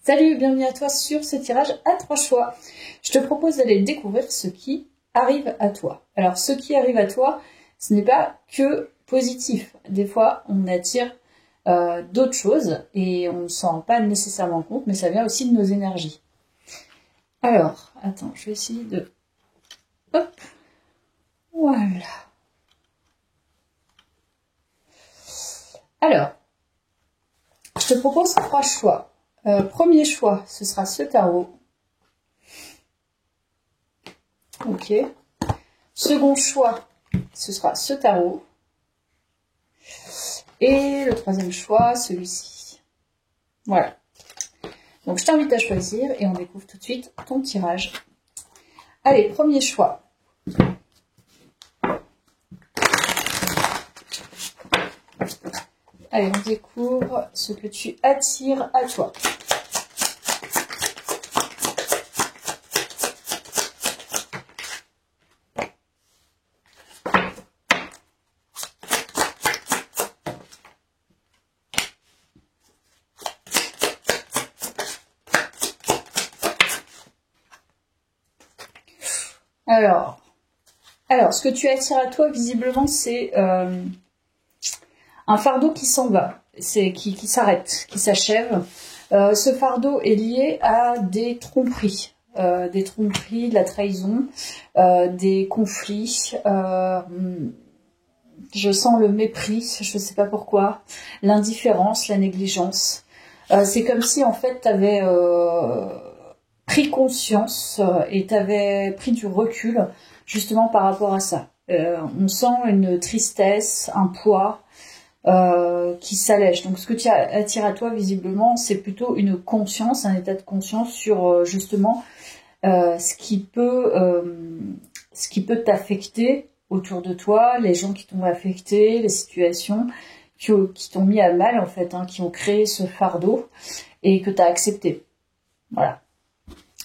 Salut, bienvenue à toi sur ce tirage à 3 choix. Je te propose d'aller découvrir ce qui arrive à toi. Alors, ce qui arrive à toi, ce n'est pas que positif. Des fois, on attire d'autres choses et on ne s'en rend pas nécessairement compte, mais ça vient aussi de nos énergies. Alors, attends, je vais essayer de... Hop, voilà. Alors, je te propose 3 choix. Premier choix, ce sera ce tarot. Ok. Second choix, ce sera ce tarot. Et le troisième choix, celui-ci. Voilà. Donc, je t'invite à choisir et on découvre tout de suite ton tirage. Allez, premier choix. Allez, on découvre ce que tu attires à toi. Alors, ce que tu attires à toi, visiblement, c'est un fardeau qui s'en va, qui s'arrête, qui s'achève. Ce fardeau est lié à des tromperies, de la trahison, des conflits. Je sens le mépris, je ne sais pas pourquoi, l'indifférence, la négligence. C'est comme si en fait tu avais pris conscience et tu avais pris du recul justement par rapport à ça. On sent une tristesse, un poids qui s'allège. Donc ce que tu attires à toi visiblement, c'est plutôt une conscience, un état de conscience sur justement ce qui peut t'affecter autour de toi, les gens qui t'ont affecté, les situations qui t'ont mis à mal en fait, hein, qui ont créé ce fardeau et que tu as accepté. Voilà.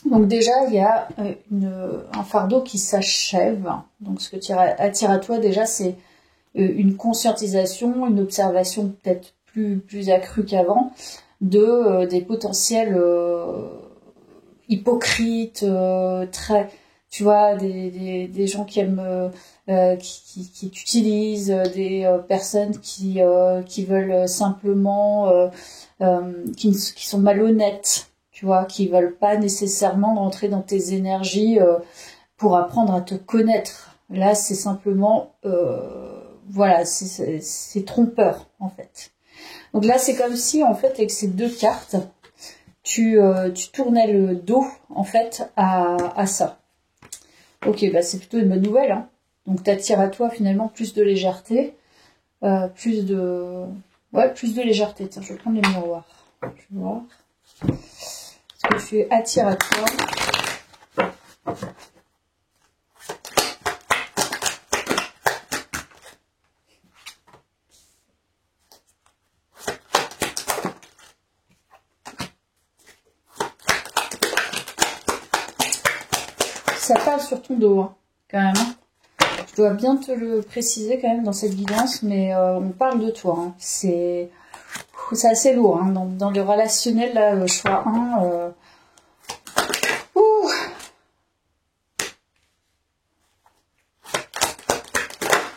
Donc déjà, il y a un fardeau qui s'achève. Donc ce que tu attires à toi déjà, c'est une conscientisation, une observation peut-être plus accrue qu'avant des potentiels hypocrites, très, tu vois, des gens qui aiment, qui t'utilisent, des personnes qui veulent simplement, qui sont malhonnêtes, tu vois, qui veulent pas nécessairement rentrer dans tes énergies pour apprendre à te connaître. Là, c'est simplement, voilà, c'est trompeur en fait. Donc là, c'est comme si en fait avec ces deux cartes, tu tournais le dos en fait à ça. Ok, bah c'est plutôt une bonne nouvelle. Hein. Donc t'attires à toi finalement plus de légèreté, plus de légèreté. Tiens, je vais prendre les miroirs. Je vais voir. Ce que tu attires à toi. Ça parle sur ton dos, hein, quand même. Je dois bien te le préciser quand même dans cette guidance, mais on parle de toi. Hein. C'est assez lourd. Hein. Dans le relationnel, là, choix 1.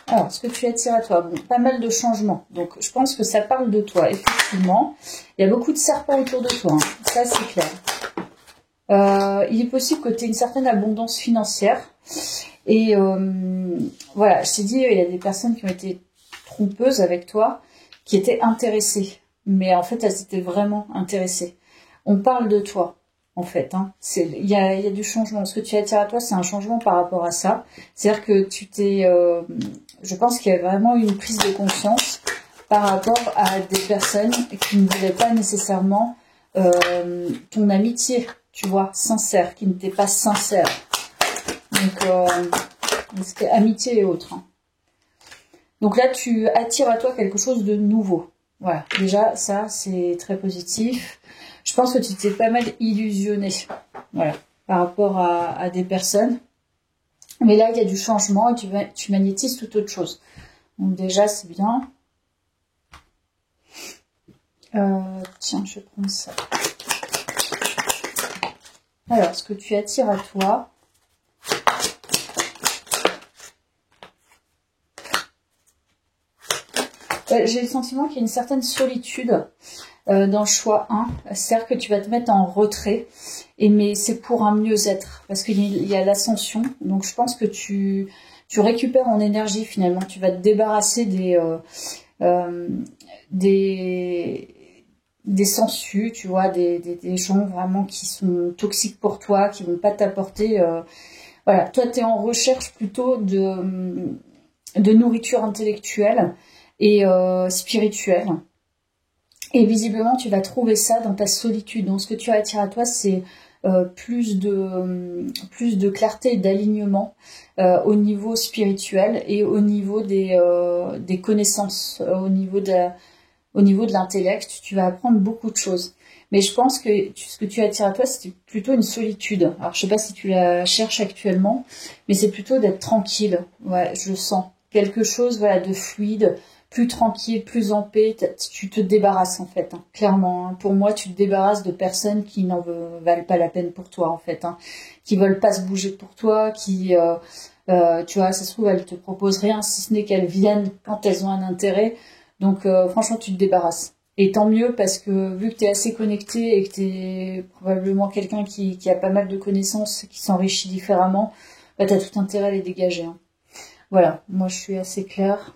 Alors, ce que tu attires à toi, bon, pas mal de changements. Donc, je pense que ça parle de toi, effectivement. Il y a beaucoup de serpents autour de toi. Hein. Ça, c'est clair. Il est possible que tu aies une certaine abondance financière. Et voilà, je t'ai dit, il y a des personnes qui ont été trompeuses avec toi, qui étaient intéressées. Mais en fait, elles étaient vraiment intéressées. On parle de toi, en fait. Hein. Il y a du changement. Ce que tu attires à toi, c'est un changement par rapport à ça. C'est-à-dire que tu t'es... je pense qu'il y a vraiment une prise de conscience par rapport à des personnes qui ne voulaient pas nécessairement ton amitié, tu vois, sincère, qui n'était pas sincère. Donc, c'était amitié et autres. Hein. Donc là, tu attires à toi quelque chose de nouveau. Voilà, déjà, ça, c'est très positif. Je pense que tu t'es pas mal illusionné, voilà, par rapport à des personnes. Mais là, il y a du changement et tu magnétises toute autre chose. Donc déjà, c'est bien. Tiens, je vais prendre ça. Alors, ce que tu attires à toi. J'ai le sentiment qu'il y a une certaine solitude dans le choix 1. C'est-à-dire que tu vas te mettre en retrait. Mais c'est pour un mieux-être. Parce qu'il y a l'ascension. Donc, je pense que tu récupères en énergie finalement. Tu vas te débarrasser des sangsues, tu vois, des gens vraiment qui sont toxiques pour toi, qui vont pas t'apporter. Voilà, toi, tu es en recherche plutôt de nourriture intellectuelle et spirituelle. Et visiblement, tu vas trouver ça dans ta solitude. Donc, ce que tu attires à toi, c'est plus de clarté et d'alignement au niveau spirituel et au niveau des connaissances, au niveau de l'intellect. Tu vas apprendre beaucoup de choses. Mais je pense que ce que tu attires à toi, c'est plutôt une solitude. Alors, je sais pas si tu la cherches actuellement, mais c'est plutôt d'être tranquille. Ouais, je sens quelque chose, voilà, de fluide, plus tranquille, plus en paix. Tu te débarrasses, en fait, hein, clairement. Hein. Pour moi, tu te débarrasses de personnes qui n'en valent pas la peine pour toi, en fait. Hein, qui veulent pas se bouger pour toi, qui, tu vois, ça se trouve, elles te proposent rien, si ce n'est qu'elles viennent quand elles ont un intérêt. Donc, franchement, tu te débarrasses. Et tant mieux, parce que vu que tu es assez connecté et que tu es probablement quelqu'un qui a pas mal de connaissances, qui s'enrichit différemment, bah, tu as tout intérêt à les dégager. Hein. Voilà, moi je suis assez claire.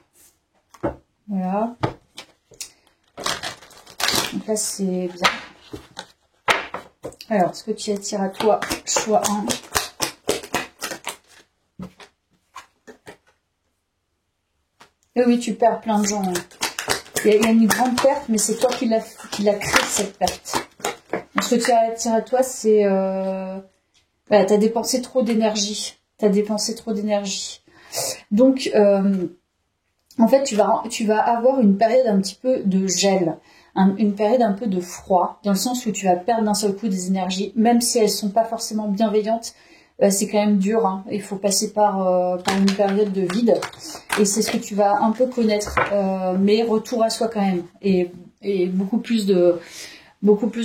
Voilà. Donc là, c'est bien. Alors, ce que tu attires à toi, choix 1. Et oui, tu perds plein de gens. Hein. Il y a une grande perte, mais c'est toi qui l'a créé, cette perte. Donc, ce que tu attires à toi, c'est... tu as dépensé trop d'énergie. Donc, en fait, tu vas avoir une période un petit peu de gel, une période un peu de froid, dans le sens où tu vas perdre d'un seul coup des énergies, même si elles sont pas forcément bienveillantes. C'est quand même dur, hein. Il faut passer par une période de vide, et c'est ce que tu vas un peu connaître, mais retour à soi quand même, et beaucoup plus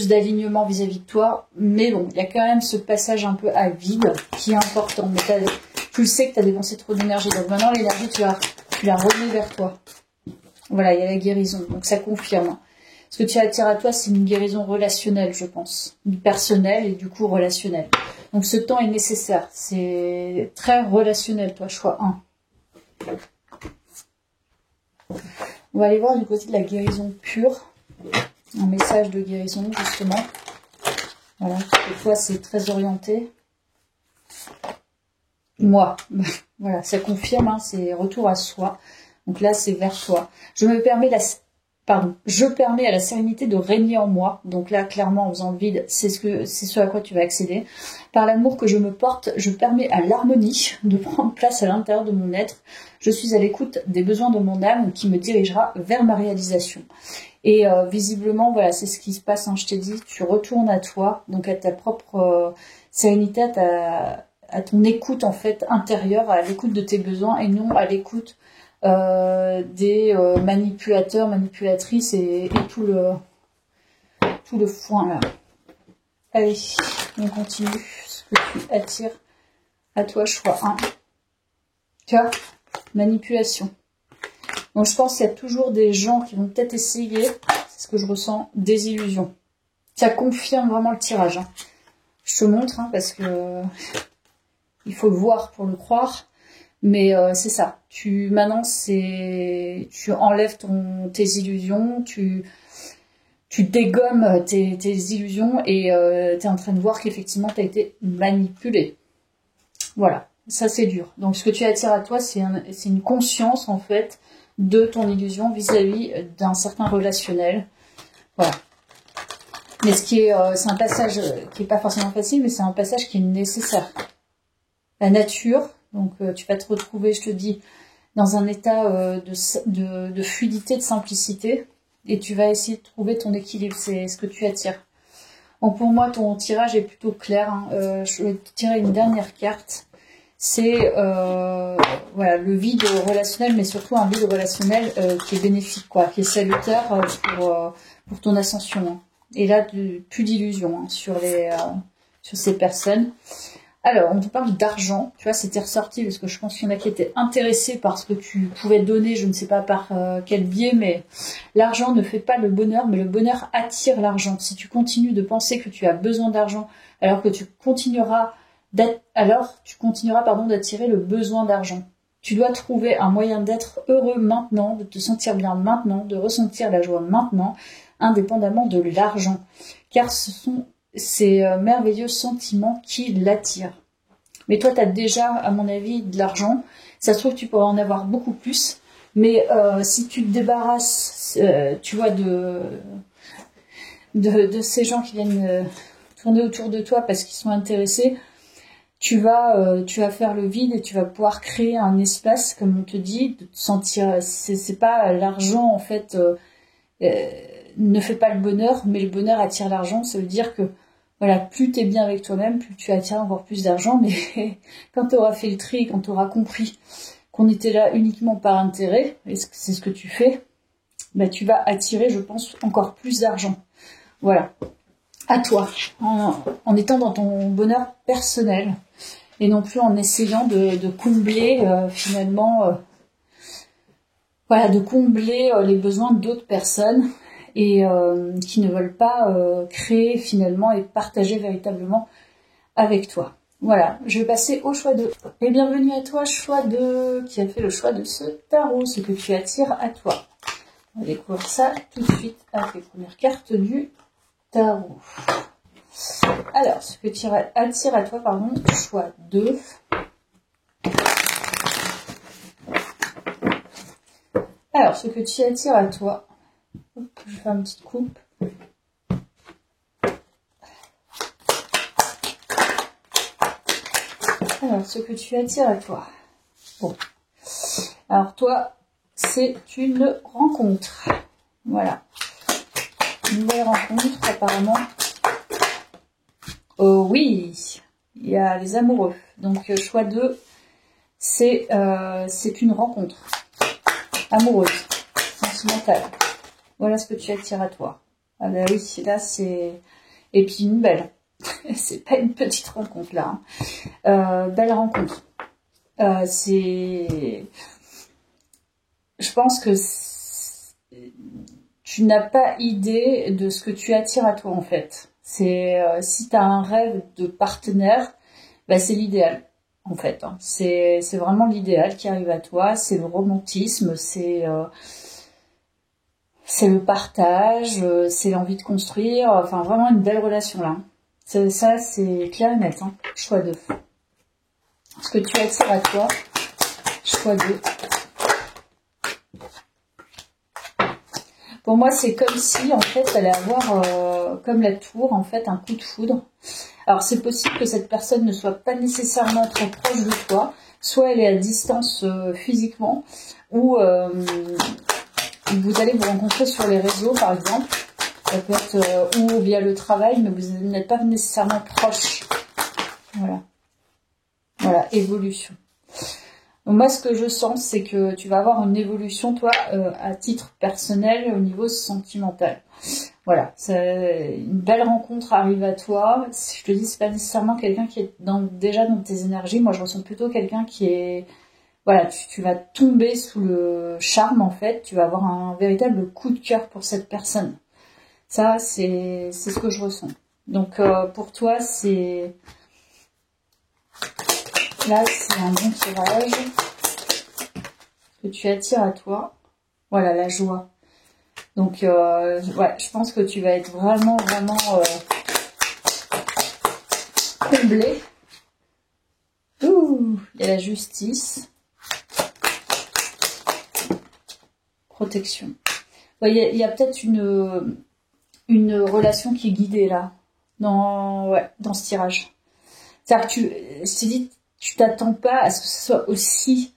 d'alignement vis-à-vis de toi. Mais bon, il y a quand même ce passage un peu à vide qui est important. Mais tu le sais que tu as dépensé trop d'énergie, donc maintenant l'énergie tu la remets vers toi. Voilà, il y a la guérison, donc ça confirme. Ce que tu attires à toi, c'est une guérison relationnelle, je pense. Personnelle et du coup relationnelle. Donc ce temps est nécessaire. C'est très relationnel, toi, choix 1. On va aller voir du côté de la guérison pure. Un message de guérison, justement. Voilà, des fois c'est très orienté. Moi, voilà, ça confirme, hein, c'est retour à soi. Donc là, c'est vers toi. Je permets à la sérénité de régner en moi. Donc là, clairement, en faisant le vide, c'est ce à quoi tu vas accéder. Par l'amour que je me porte, je permets à l'harmonie de prendre place à l'intérieur de mon être. Je suis à l'écoute des besoins de mon âme qui me dirigera vers ma réalisation. Et visiblement, voilà, c'est ce qui se passe. Hein, je t'ai dit, tu retournes à toi, donc à ta propre sérénité, à ton écoute en fait intérieure, à l'écoute de tes besoins et non à l'écoute des manipulateurs, manipulatrices et tout le foin là. Allez, on continue. Ce que tu attires à toi, choix 1. Tu vois, manipulation. Donc je pense qu'il y a toujours des gens qui vont peut-être essayer, c'est ce que je ressens, des illusions. Ça confirme vraiment le tirage. Hein. Je te montre, hein, parce que il faut le voir pour le croire. Mais c'est ça. Maintenant, tu enlèves tes illusions, tu dégommes tes illusions et tu es en train de voir qu'effectivement, tu as été manipulé. Voilà, ça c'est dur. Donc ce que tu attires à toi, c'est une conscience en fait de ton illusion vis-à-vis d'un certain relationnel. Voilà. Mais c'est un passage qui est pas forcément facile, mais c'est un passage qui est nécessaire. La nature, donc tu vas te retrouver, je te dis, dans un état de fluidité, de simplicité, et tu vas essayer de trouver ton équilibre, c'est ce que tu attires. Donc pour moi, ton tirage est plutôt clair. Hein. Je vais te tirer une dernière carte. C'est voilà, le vide relationnel, mais surtout un vide relationnel qui est bénéfique, quoi, qui est salutaire pour ton ascension. Hein. Et là, plus d'illusions hein, sur sur ces personnes. Alors, on te parle d'argent, tu vois, c'était ressorti parce que je pense qu'il y en a qui étaient intéressés par ce que tu pouvais donner, je ne sais pas par quel biais, mais l'argent ne fait pas le bonheur, mais le bonheur attire l'argent. Si tu continues de penser que tu as besoin d'argent, alors tu continueras d'attirer le besoin d'argent. Tu dois trouver un moyen d'être heureux maintenant, de te sentir bien maintenant, de ressentir la joie maintenant, indépendamment de l'argent. Car ce sont ces merveilleux sentiments qui l'attirent. Mais toi, tu as déjà, à mon avis, de l'argent. Ça se trouve que tu pourrais en avoir beaucoup plus. Mais si tu te débarrasses, tu vois, de ces gens qui viennent tourner autour de toi parce qu'ils sont intéressés, tu vas faire le vide et tu vas pouvoir créer un espace, comme on te dit, de te sentir. C'est pas l'argent en fait ne fait pas le bonheur, mais le bonheur attire l'argent. Ça veut dire que voilà, plus t'es bien avec toi-même, plus tu attires encore plus d'argent. Mais quand tu auras fait le tri, quand tu auras compris qu'on était là uniquement par intérêt, et c'est ce que tu fais, bah tu vas attirer, je pense, encore plus d'argent. Voilà, à toi, en étant dans ton bonheur personnel et non plus en essayant de combler finalement, de combler les besoins d'autres personnes et qui ne veulent pas créer finalement et partager véritablement avec toi. Voilà, je vais passer au choix 2. Et bienvenue à toi, choix 2, qui a fait le choix de ce tarot, ce que tu attires à toi. On va découvrir ça tout de suite avec les premières cartes du tarot. Alors, ce que tu attires à toi, choix 2. Alors, ce que tu attires à toi, je vais faire une petite coupe. Alors, ce que tu attires à toi. Bon. Alors, toi, c'est une rencontre. Voilà. Une nouvelle rencontre, apparemment. Oh oui, il y a les amoureux. Donc, choix 2, c'est une rencontre amoureuse, sentimentale. Voilà ce que tu attires à toi. Ah bah oui, là, c'est... Et puis une belle. C'est pas une petite rencontre, là. Belle rencontre. Je pense que tu n'as pas idée de ce que tu attires à toi, en fait. Si tu as un rêve de partenaire, bah, c'est l'idéal, en fait. Hein. C'est vraiment l'idéal qui arrive à toi. C'est le romantisme, c'est le partage, c'est l'envie de construire. Enfin, vraiment une belle relation, là. Ça, c'est clair et net. Hein. Choix 2. Ce que tu attires à toi, choix 2. Pour moi, c'est comme si, en fait, elle allait avoir, comme la tour, en fait, un coup de foudre. Alors, c'est possible que cette personne ne soit pas nécessairement très proche de toi. Soit elle est à distance physiquement, ou vous allez vous rencontrer sur les réseaux, par exemple. Ça peut être ou via le travail, mais vous n'êtes pas nécessairement proche. Voilà. Voilà, évolution. Donc moi, ce que je sens, c'est que tu vas avoir une évolution, toi, à titre personnel, au niveau sentimental. Voilà, une belle rencontre arrive à toi. Je te dis, c'est pas nécessairement quelqu'un qui est déjà dans tes énergies. Moi, je ressens plutôt quelqu'un qui est... Voilà, tu vas tomber sous le charme, en fait. Tu vas avoir un véritable coup de cœur pour cette personne. Ça, c'est ce que je ressens. Donc, pour toi, c'est... Là, c'est un bon tirage que tu attires à toi. Voilà, la joie. Donc, ouais, je pense que tu vas être vraiment, vraiment comblé. Ouh, il y a la justice. Protection. Ouais, il y a peut-être une relation qui est guidée, là, dans ce tirage. C'est-à-dire que je t'ai dit, tu t'attends pas à ce que ce soit aussi,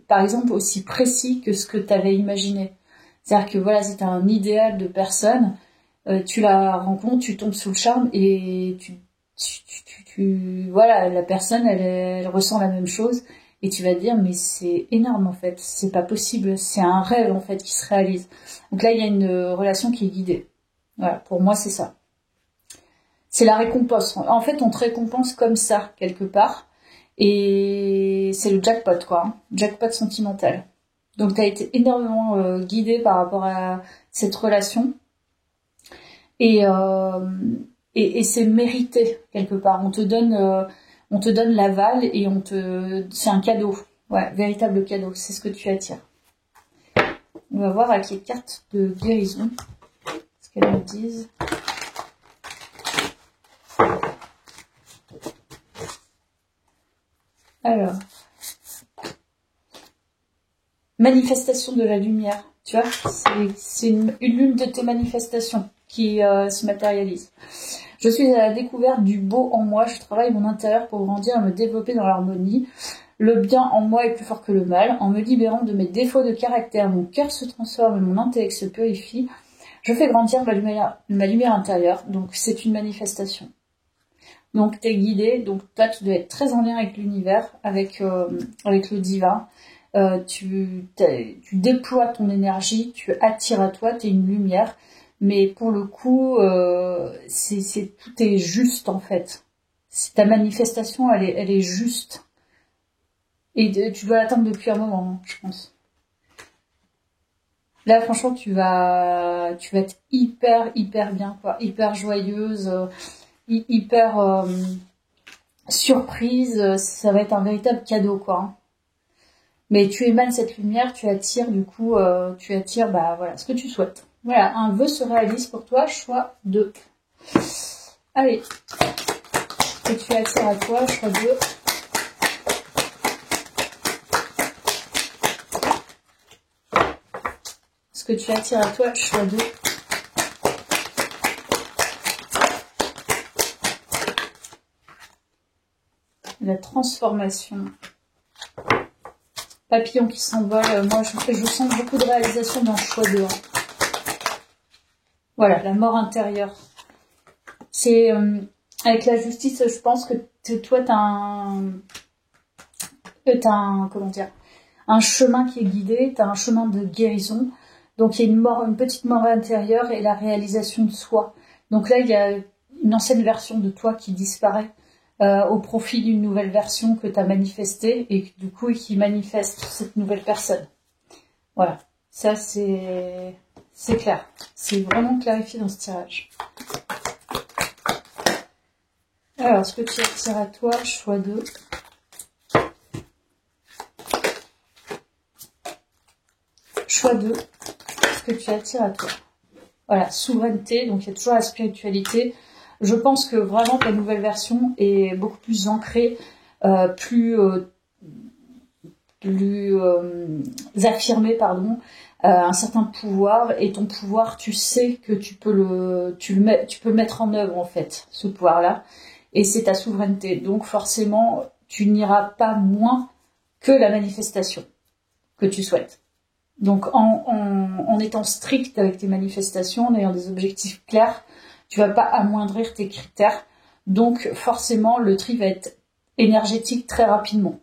par exemple, aussi précis que ce que tu avais imaginé. C'est-à-dire que voilà, si tu as un idéal de personne, tu la rencontres, tu tombes sous le charme et voilà, la personne, elle ressent la même chose et tu vas te dire, mais c'est énorme en fait, c'est pas possible, c'est un rêve en fait qui se réalise. Donc là, il y a une relation qui est guidée. Voilà, pour moi, c'est ça. c'est la récompense. En fait, on te récompense comme ça, quelque part. Et c'est le jackpot, quoi. Hein. Jackpot sentimental. Donc, tu as été énormément guidé par rapport à cette relation. Et c'est mérité, quelque part. On te donne l'aval et c'est un cadeau. Ouais, véritable cadeau. C'est ce que tu attires. On va voir avec les cartes de guérison ce qu'elles nous disent. Alors, manifestation de la lumière, tu vois, c'est l'une de tes manifestations qui se matérialise. Je suis à la découverte du beau en moi, je travaille mon intérieur pour grandir et me développer dans l'harmonie. Le bien en moi est plus fort que le mal. En me libérant de mes défauts de caractère, mon cœur se transforme et mon intellect se purifie. Je fais grandir ma lumière intérieure, donc c'est une manifestation. Donc t'es guidé, donc toi tu dois être très en lien avec l'univers, avec le divin. Tu déploies ton énergie, tu attires à toi, t'es une lumière. Mais pour le coup, tout est juste en fait. Ta manifestation, elle est juste. Et tu dois l'attendre depuis un moment, je pense. Là, franchement, tu vas être hyper bien, quoi. Hyper joyeuse, hyper surprise. Ça va être un véritable cadeau, quoi. Mais tu émanes cette lumière, tu attires, du coup, bah voilà, ce que tu souhaites. Voilà, un vœu se réalise pour toi, choix 2. Allez, ce que tu attires à toi, choix 2. Ce que tu attires à toi, choix 2. La transformation. Papillon qui s'envole. Moi, je sens beaucoup de réalisation dans le choix 2. Voilà, la mort intérieure. C'est avec la justice, je pense que toi, t'as un chemin qui est guidé, t'as un chemin de guérison. Donc il y a une petite mort intérieure et la réalisation de soi. Donc là, il y a une ancienne version de toi qui disparaît au profit d'une nouvelle version que tu as manifestée et du coup qui manifeste cette nouvelle personne. Voilà, ça c'est clair. C'est vraiment clarifié dans ce tirage. Alors, ce que tu attires à toi, choix 2. Choix 2. Ce que tu attires à toi. Voilà, souveraineté, donc il y a toujours la spiritualité. Je pense que vraiment ta nouvelle version est beaucoup plus ancrée, plus affirmée, pardon, un certain pouvoir, et ton pouvoir, tu sais que tu peux le mettre en œuvre en fait, ce pouvoir-là, et c'est ta souveraineté. Donc forcément, tu n'iras pas moins que la manifestation que tu souhaites. Donc en étant strict avec tes manifestations, en ayant des objectifs clairs, tu vas pas amoindrir tes critères. Donc forcément, le tri va être énergétique très rapidement.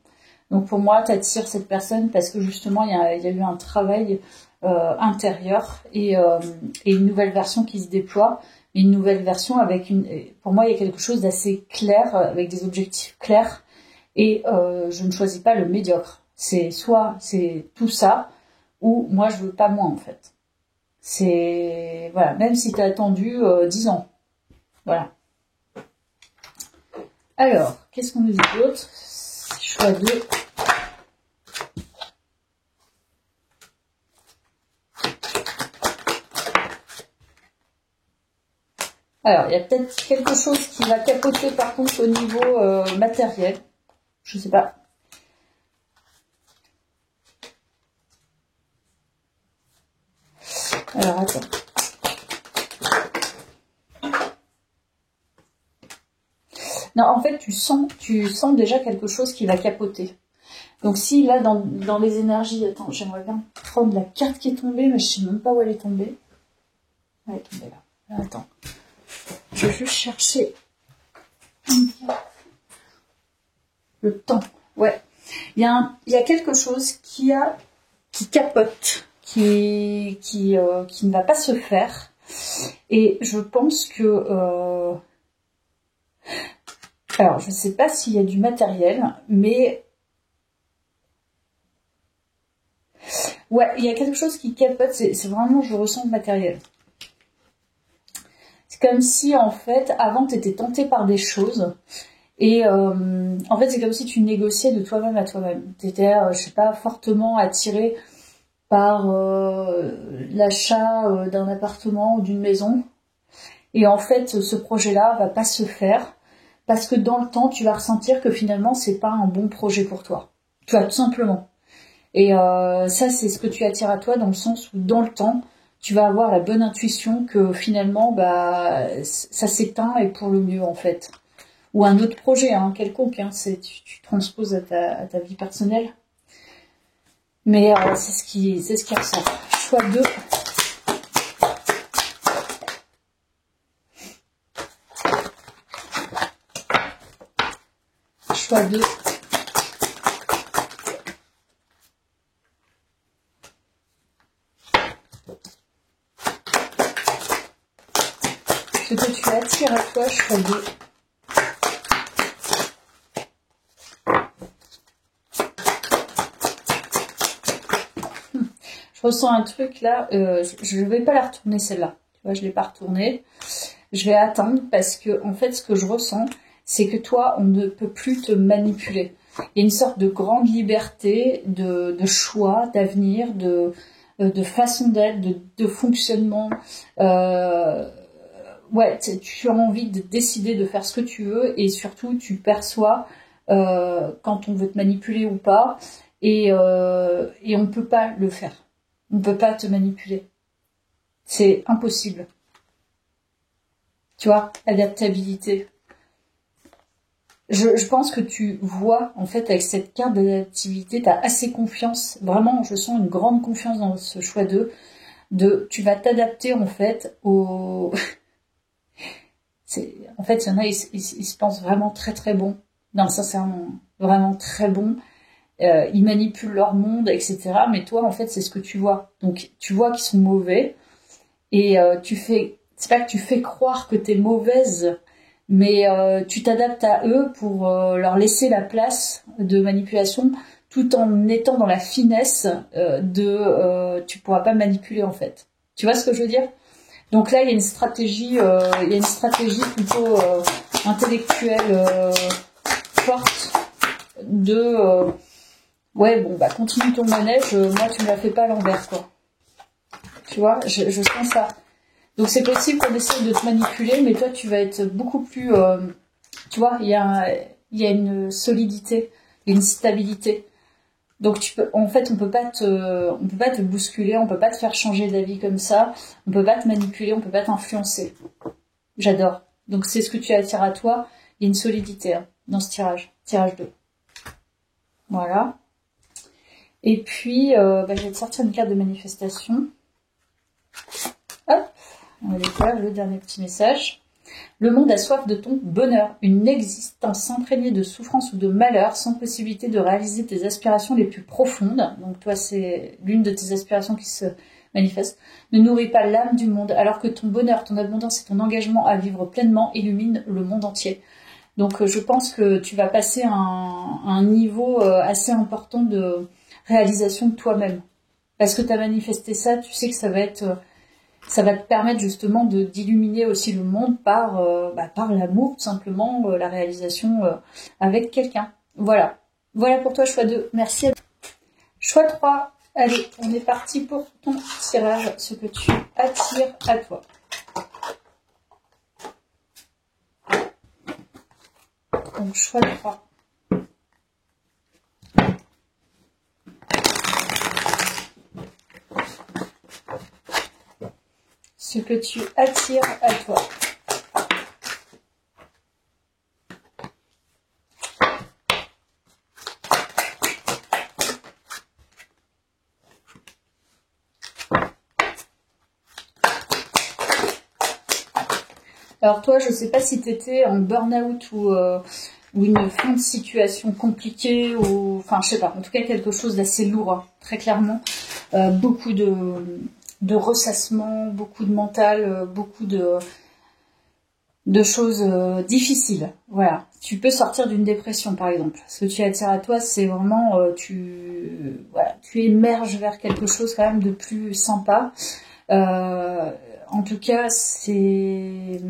Donc pour moi, tu attires cette personne parce que justement, il y a eu un travail intérieur et une nouvelle version qui se déploie. Une nouvelle version pour moi, il y a quelque chose d'assez clair, avec des objectifs clairs. Et je ne choisis pas le médiocre. C'est tout ça, ou moi je veux pas moins en fait. C'est voilà, même si tu as attendu 10 ans. Voilà. Alors, qu'est-ce qu'on nous dit d'autre? Choix 2. Alors, il y a peut-être quelque chose qui va capoter par contre au niveau matériel. Je sais pas. Alors, attends. Non, en fait, tu sens déjà quelque chose qui va capoter. Donc si là, dans les énergies... Attends, j'aimerais bien prendre la carte qui est tombée, mais je sais même pas où elle est tombée. Elle est tombée là. Alors, attends. Je vais juste chercher le temps. Ouais. Il y a quelque chose qui capote, qui ne va pas se faire. Et je pense que Alors, je sais pas s'il y a du matériel, mais ouais, il y a quelque chose qui capote, c'est vraiment, je ressens le matériel. C'est comme si, en fait, avant, tu étais tenté par des choses, et en fait, c'est comme si tu négociais de toi-même à toi-même. Tu étais, je sais pas, fortement attiré par l'achat d'un appartement ou d'une maison, et en fait, ce projet-là va pas se faire, parce que dans le temps, tu vas ressentir que finalement, c'est pas un bon projet pour toi. Tu vois, tout simplement. Et ça, c'est ce que tu attires à toi dans le sens où, dans le temps, tu vas avoir la bonne intuition que finalement, bah, ça s'éteint et pour le mieux, en fait. Ou un autre projet, hein, quelconque, hein, tu transposes à ta vie personnelle. Mais c'est ce qui ressort. Choix 2. Choix 2. Ce que tu attires à toi, choix 2. Je ressens un truc là, je ne vais pas la retourner celle-là. Tu vois, je ne l'ai pas retournée. Je vais attendre parce que, en fait, ce que je ressens, c'est que toi, on ne peut plus te manipuler. Il y a une sorte de grande liberté, de choix, d'avenir, de façon d'être, de fonctionnement. Ouais, tu as envie de décider de faire ce que tu veux et surtout, tu perçois quand on veut te manipuler ou pas et on ne peut pas le faire. On ne peut pas te manipuler. C'est impossible. Tu vois, adaptabilité. Je pense que tu vois, en fait, avec cette carte d'adaptabilité, tu as assez confiance. Vraiment, je sens une grande confiance dans ce choix 2. Tu vas t'adapter, en fait, au... En fait, il y en a, ils se pensent vraiment très très bons. Non, sincèrement, vraiment très bons. Ils manipulent leur monde, etc. Mais toi, en fait, c'est ce que tu vois. Donc, tu vois qu'ils sont mauvais. Et c'est pas que tu fais croire que t'es mauvaise, mais tu t'adaptes à eux pour leur laisser la place de manipulation, tout en étant dans la finesse tu pourras pas manipuler en fait. Tu vois ce que je veux dire? Donc là, il y a une stratégie plutôt intellectuelle forte de ouais bon bah continue ton manège, moi tu me la fais pas à l'envers quoi. Tu vois, je sens ça. Donc c'est possible qu'on essaie de te manipuler, mais toi tu vas être beaucoup plus... tu vois, il y a une solidité, une stabilité. Donc en fait, on peut pas te bousculer, on peut pas te faire changer d'avis comme ça, on peut pas te manipuler, on peut pas t'influencer. J'adore. Donc c'est ce que tu attires à toi. Il y a une solidité dans ce tirage 2. Voilà. Et puis, je vais te sortir une carte de manifestation. Hop, on va découvrir le dernier petit message. Le monde a soif de ton bonheur, une existence imprégnée de souffrance ou de malheur, sans possibilité de réaliser tes aspirations les plus profondes. Donc toi, c'est l'une de tes aspirations qui se manifeste. Ne nourrit pas l'âme du monde, alors que ton bonheur, ton abondance et ton engagement à vivre pleinement illuminent le monde entier. Donc je pense que tu vas passer un niveau assez important de réalisation de toi-même. Parce que tu as manifesté ça, tu sais que ça va te permettre justement d'illuminer aussi le monde par l'amour, tout simplement, la réalisation avec quelqu'un. Voilà. Voilà pour toi, choix 2. Merci à toi. Choix 3. Allez, on est parti pour ton tirage, ce que tu attires à toi. Donc, choix 3. Ce que tu attires à toi. Alors toi, je sais pas si tu étais en burn-out ou une fin de situation compliquée ou enfin je sais pas, en tout cas quelque chose d'assez lourd, hein, très clairement. Beaucoup de ressassement, beaucoup de mental, beaucoup de de choses difficiles. Voilà. Tu peux sortir d'une dépression, par exemple. Ce que tu attires à toi, c'est vraiment voilà, tu émerges vers quelque chose quand même de plus sympa. En tout cas, c'est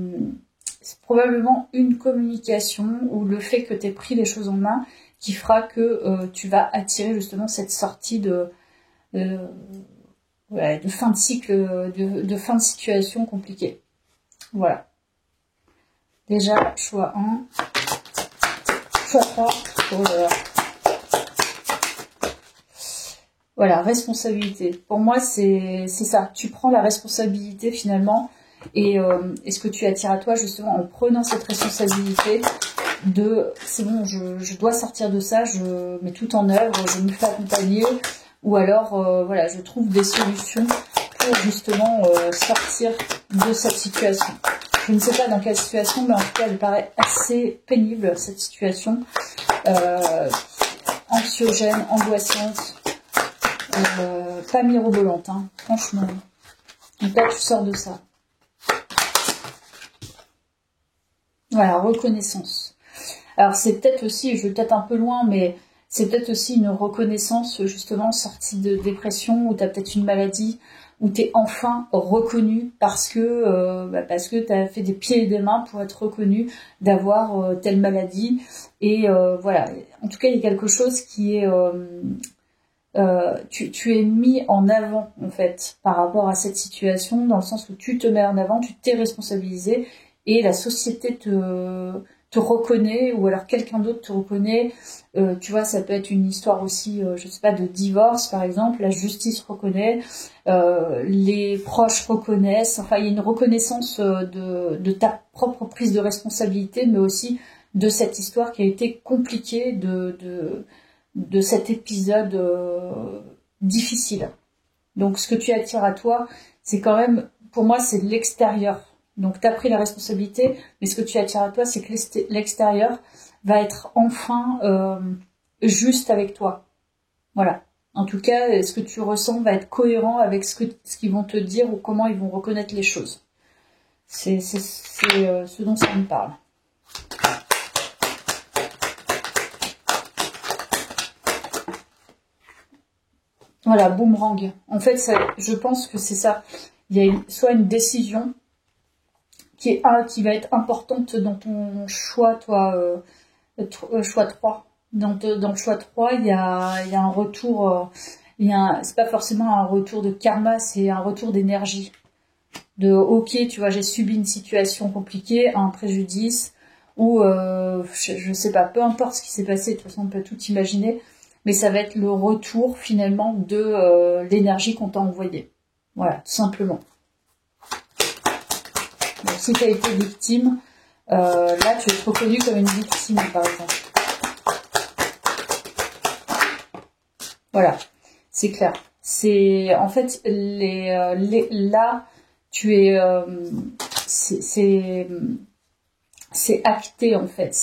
probablement une communication ou le fait que tu aies pris les choses en main qui fera que tu vas attirer justement cette sortie ouais, de fin de cycle, de fin de situation compliquée. Voilà. Déjà, choix 1, choix 3. Voilà, responsabilité. Pour moi, c'est ça. Tu prends la responsabilité finalement et ce que tu attires à toi justement en prenant cette responsabilité de c'est bon, je dois sortir de ça, je mets tout en œuvre, je me fais accompagner ou alors voilà, je trouve des solutions pour justement sortir de cette situation. Je ne sais pas dans quelle situation, mais en tout cas, elle paraît assez pénible cette situation, anxiogène, angoissante. Pas mirobolante, hein, franchement. Donc là, tu sors de ça. Voilà, reconnaissance. Alors, c'est peut-être aussi, je vais peut-être un peu loin, mais c'est peut-être aussi une reconnaissance, justement, sortie de dépression, où tu as peut-être une maladie, où tu es enfin reconnu parce que tu as fait des pieds et des mains pour être reconnu d'avoir telle maladie. Et voilà, en tout cas, il y a quelque chose qui est... tu es mis en avant en fait par rapport à cette situation dans le sens où tu te mets en avant, tu t'es responsabilisé et la société te reconnaît ou alors quelqu'un d'autre te reconnaît. Tu vois, ça peut être une histoire aussi, je sais pas, de divorce par exemple, la justice reconnaît, les proches reconnaissent, enfin il y a une reconnaissance de ta propre prise de responsabilité mais aussi de cette histoire qui a été compliquée de cet épisode difficile. Donc ce que tu attires à toi, c'est quand même, pour moi, c'est de l'extérieur. Donc tu as pris la responsabilité, mais ce que tu attires à toi, c'est que l'extérieur va être enfin juste avec toi. Voilà. En tout cas, ce que tu ressens va être cohérent avec ce qu'ils vont te dire ou comment ils vont reconnaître les choses. C'est ce dont ça me parle. Voilà, boomerang. En fait, je pense que c'est ça. Il y a soit une décision qui va être importante dans ton choix, toi, choix 3. Dans le choix 3, il y a un retour, c'est pas forcément un retour de karma, c'est un retour d'énergie. Ok, tu vois, j'ai subi une situation compliquée, un préjudice, ou je sais pas, peu importe ce qui s'est passé, de toute façon on peut tout imaginer, mais ça va être le retour finalement de l'énergie qu'on t'a envoyée. Voilà, tout simplement. Donc si tu as été victime, là tu es reconnu comme une victime par exemple. Voilà, c'est clair. C'est en fait là tu es c'est acté en fait.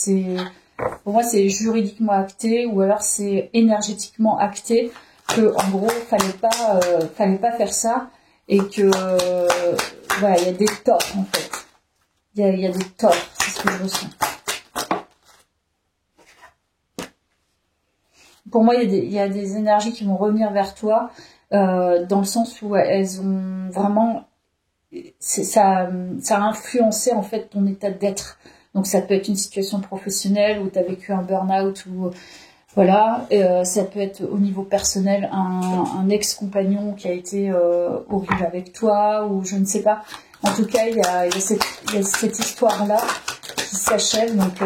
Pour moi c'est juridiquement acté ou alors c'est énergétiquement acté que en gros fallait pas faire ça et que voilà, il y a des torts en fait. Il y a des torts, c'est ce que je ressens. Pour moi, il y a des énergies qui vont revenir vers toi dans le sens où elles ont vraiment ça a influencé en fait ton état d'être. Donc ça peut être une situation professionnelle où tu as vécu un burn-out ou voilà, ça peut être au niveau personnel un ex-compagnon qui a été horrible avec toi ou je ne sais pas. En tout cas, il y a cette histoire-là qui s'achève donc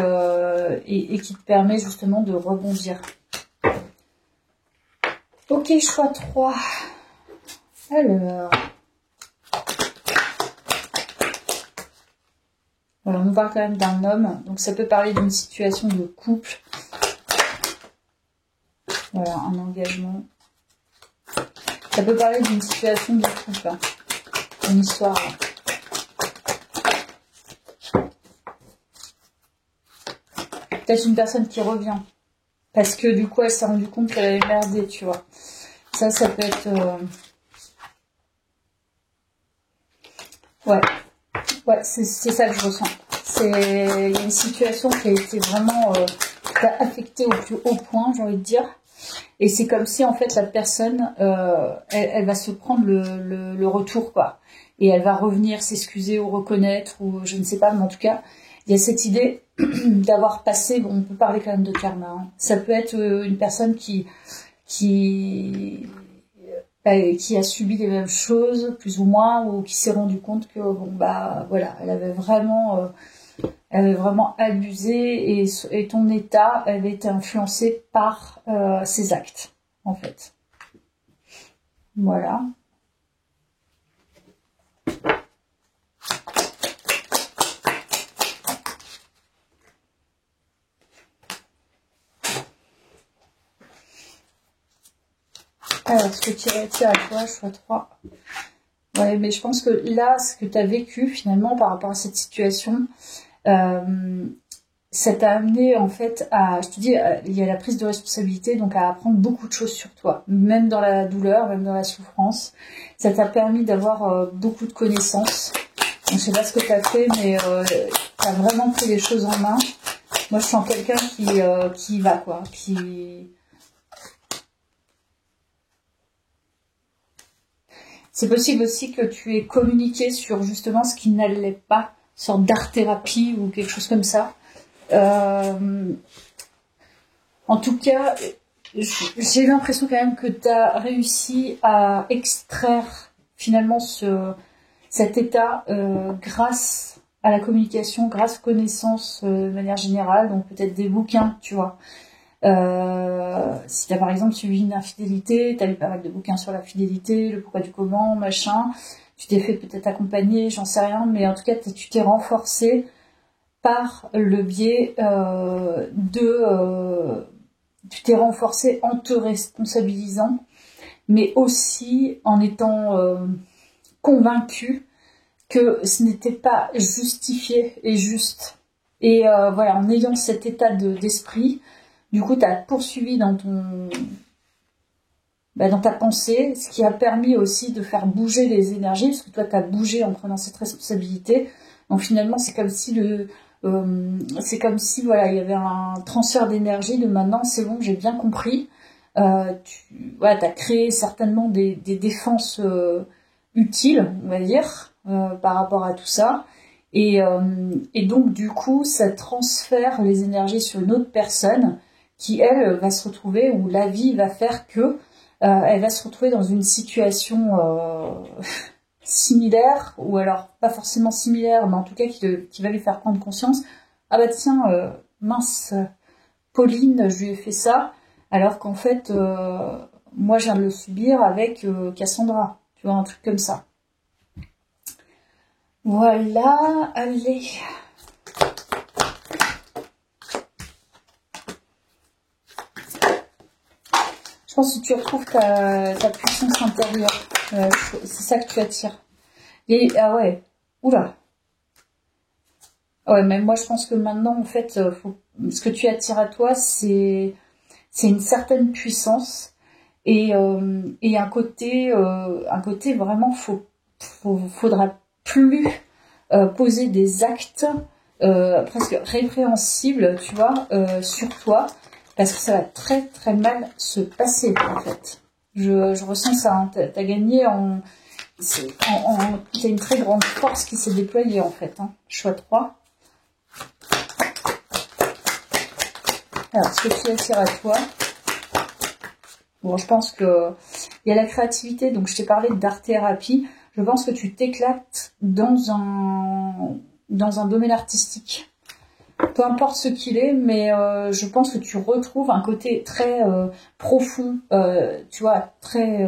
et qui te permet justement de rebondir. Ok, choix 3. Alors. Voilà, on nous parle quand même d'un homme. Donc ça peut parler d'une situation de couple. Voilà, un engagement. Ça peut parler d'une situation de couple. Hein. Une histoire. Peut-être une personne qui revient. Parce que du coup, elle s'est rendue compte qu'elle avait merdé, tu vois. Ça peut être... Ouais, c'est ça que je ressens. il y a une situation qui a été vraiment affectée au plus haut point, j'ai envie de dire. Et c'est comme si en fait la personne, elle va se prendre le retour, quoi. Et elle va revenir s'excuser ou reconnaître, ou je ne sais pas, mais en tout cas, il y a cette idée d'avoir passé, bon, on peut parler quand même de karma, hein. Ça peut être une personne qui a subi les mêmes choses, plus ou moins, ou qui s'est rendu compte que, bon, bah, voilà, elle avait vraiment abusé et ton état avait été influencé par ses actes, en fait. Voilà. Alors, ce que tu retires à toi, choix 3. Ouais, mais je pense que là, ce que tu as vécu, finalement, par rapport à cette situation, ça t'a amené, en fait, je te dis, il y a la prise de responsabilité, donc à apprendre beaucoup de choses sur toi, même dans la douleur, même dans la souffrance. Ça t'a permis d'avoir beaucoup de connaissances. Donc, je sais pas ce que tu as fait, mais tu as vraiment pris les choses en main. Moi, je sens quelqu'un qui va, quoi, C'est possible aussi que tu aies communiqué sur justement ce qui n'allait pas, une sorte d'art-thérapie ou quelque chose comme ça. En tout cas, j'ai l'impression quand même que tu as réussi à extraire finalement cet état grâce à la communication, grâce aux connaissances de manière générale, donc peut-être des bouquins, tu vois. Si tu as par exemple suivi une infidélité, tu as lu pas mal de bouquins sur la fidélité, le pourquoi du comment, machin, tu t'es fait peut-être accompagner, j'en sais rien, mais en tout cas tu t'es renforcé par le biais tu t'es renforcé en te responsabilisant, mais aussi en étant convaincu que ce n'était pas justifié et juste. Et voilà, en ayant cet état d'esprit, du coup, tu as poursuivi dans ta pensée, ce qui a permis aussi de faire bouger les énergies, parce que toi, tu as bougé en prenant cette responsabilité. Donc finalement, c'est comme si voilà, il y avait un transfert d'énergie de maintenant, c'est bon, j'ai bien compris. Voilà, tu as créé certainement des défenses utiles, on va dire, par rapport à tout ça. Et donc, du coup, ça transfère les énergies sur une autre personne qui, elle, va se retrouver, où la vie va faire que elle va se retrouver dans une situation similaire, ou alors pas forcément similaire, mais en tout cas qui va lui faire prendre conscience. Ah bah tiens, mince, Pauline, je lui ai fait ça, alors qu'en fait, moi je viens de le subir avec Cassandra, tu vois, un truc comme ça. Voilà, allez. Je pense que tu retrouves ta puissance intérieure. C'est ça que tu attires. Ah ouais, oula. Ouais, mais moi je pense que maintenant, en fait, ce que tu attires à toi, c'est une certaine puissance et un côté vraiment, faudra plus poser des actes presque répréhensibles, tu vois, sur toi, parce que ça va très très mal se passer, en fait. Je ressens ça, hein. T'as gagné t'as une très grande force qui s'est déployée, en fait, hein. Choix 3. Alors, ce que tu attires à toi. Bon, je pense que il y a la créativité, donc je t'ai parlé d'art-thérapie. Je pense que tu t'éclates dans un domaine artistique. Peu importe ce qu'il est, mais je pense que tu retrouves un côté très profond, tu vois, très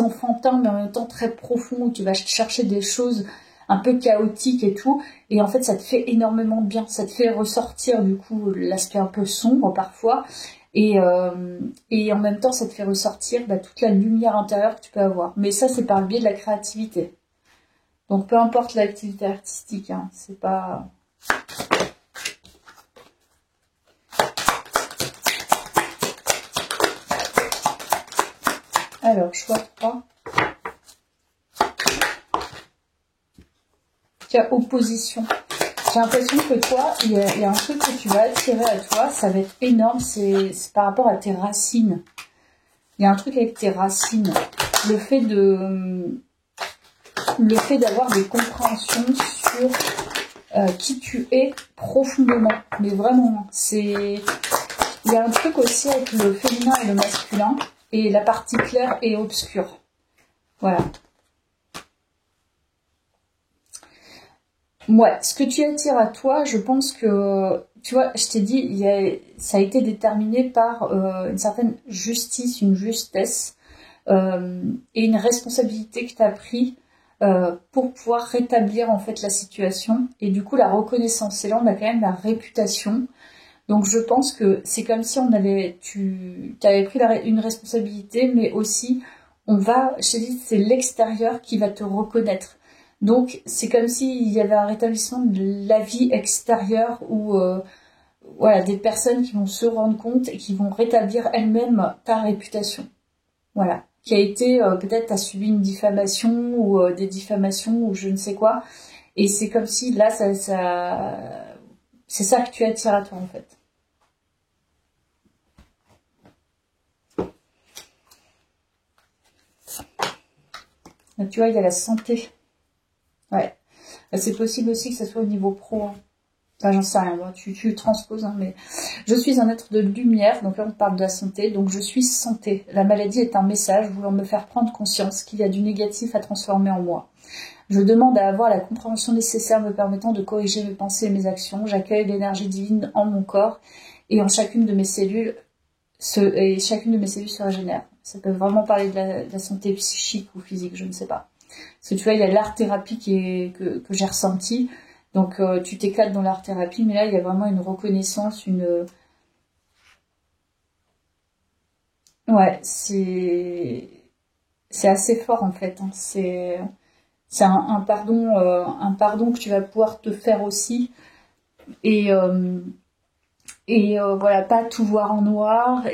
enfantin, mais en même temps très profond, où tu vas chercher des choses un peu chaotiques et tout, et en fait ça te fait énormément de bien, ça te fait ressortir du coup l'aspect un peu sombre parfois, et en même temps ça te fait ressortir toute la lumière intérieure que tu peux avoir, mais ça c'est par le biais de la créativité. Donc peu importe l'activité artistique, hein, c'est pas... Alors, choix 3. Tu as opposition. J'ai l'impression que toi, il y a un truc que tu vas attirer à toi, ça va être énorme, c'est par rapport à tes racines. Il y a un truc avec tes racines. Le fait d'avoir des compréhensions sur qui tu es profondément. Mais vraiment, il y a un truc aussi avec le féminin et le masculin, et la partie claire et obscure. Voilà. Ouais, ce que tu attires à toi, je pense que, tu vois, je t'ai dit, ça a été déterminé par une certaine justice, une justesse et une responsabilité que tu as pris pour pouvoir rétablir en fait la situation et du coup la reconnaissance. Et là, on a quand même la réputation. Donc je pense que c'est comme si tu avais pris une responsabilité, mais aussi je t'ai dit, c'est l'extérieur qui va te reconnaître. Donc c'est comme s'il y avait un rétablissement de la vie extérieure où voilà, des personnes qui vont se rendre compte et qui vont rétablir elles-mêmes ta réputation. Voilà, qui a été peut-être t'as subi une diffamation ou des diffamations ou je ne sais quoi. Et c'est comme si là c'est ça que tu attires à toi en fait. Là, tu vois, il y a la santé. Ouais. C'est possible aussi que ça soit au niveau pro. Hein. Enfin, j'en sais rien, moi, tu transposes, hein, mais je suis un être de lumière, donc là on parle de la santé, donc je suis santé. La maladie est un message voulant me faire prendre conscience qu'il y a du négatif à transformer en moi. Je demande à avoir la compréhension nécessaire me permettant de corriger mes pensées et mes actions. J'accueille l'énergie divine en mon corps et en chacune de mes cellules, chacune de mes cellules se régénère. Ça peut vraiment parler de la santé psychique ou physique, je ne sais pas. Parce que tu vois, il y a l'art-thérapie que j'ai ressenti. Donc tu t'éclates dans l'art-thérapie, mais là, il y a vraiment une reconnaissance, Ouais, c'est assez fort en fait. Hein. C'est un pardon que tu vas pouvoir te faire aussi. Et, voilà, pas tout voir en noir.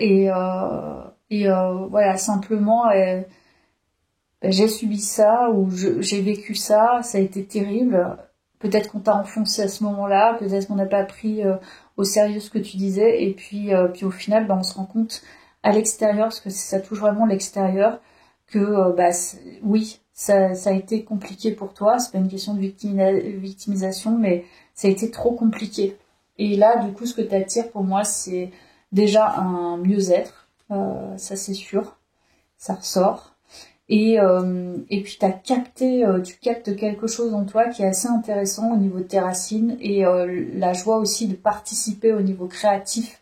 Voilà, simplement... j'ai subi ça ou j'ai vécu ça, ça a été terrible. Peut-être qu'on t'a enfoncé à ce moment-là, peut-être qu'on n'a pas pris au sérieux ce que tu disais, et puis au final, on se rend compte à l'extérieur, parce que ça touche vraiment l'extérieur, que oui, ça a été compliqué pour toi. C'est pas une question de victimisation, mais ça a été trop compliqué. Et là, du coup, ce que t'attires pour moi, c'est déjà un mieux-être, ça c'est sûr, ça ressort. Et puis tu captes quelque chose en toi qui est assez intéressant au niveau de tes racines et la joie aussi de participer au niveau créatif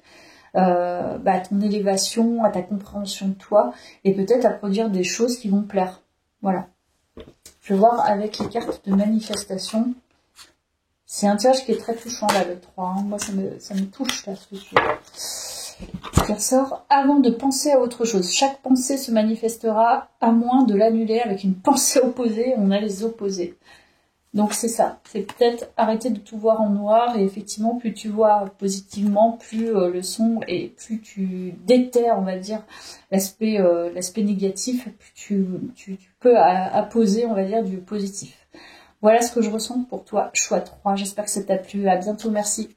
à ton élévation, à ta compréhension de toi et peut-être à produire des choses qui vont plaire. Voilà. Je vais voir avec les cartes de manifestation. C'est un tirage qui est très touchant là, le 3. Hein. Moi, ça me touche là, ce que tu qui ressort avant de penser à autre chose. Chaque pensée se manifestera à moins de l'annuler avec une pensée opposée. On a les opposés. Donc c'est ça. C'est peut-être arrêter de tout voir en noir et effectivement plus tu vois positivement, plus le son et plus tu déterres, on va dire, l'aspect négatif, plus tu peux apposer, on va dire, du positif. Voilà ce que je ressens pour toi, choix 3. J'espère que ça t'a plu. À bientôt. Merci.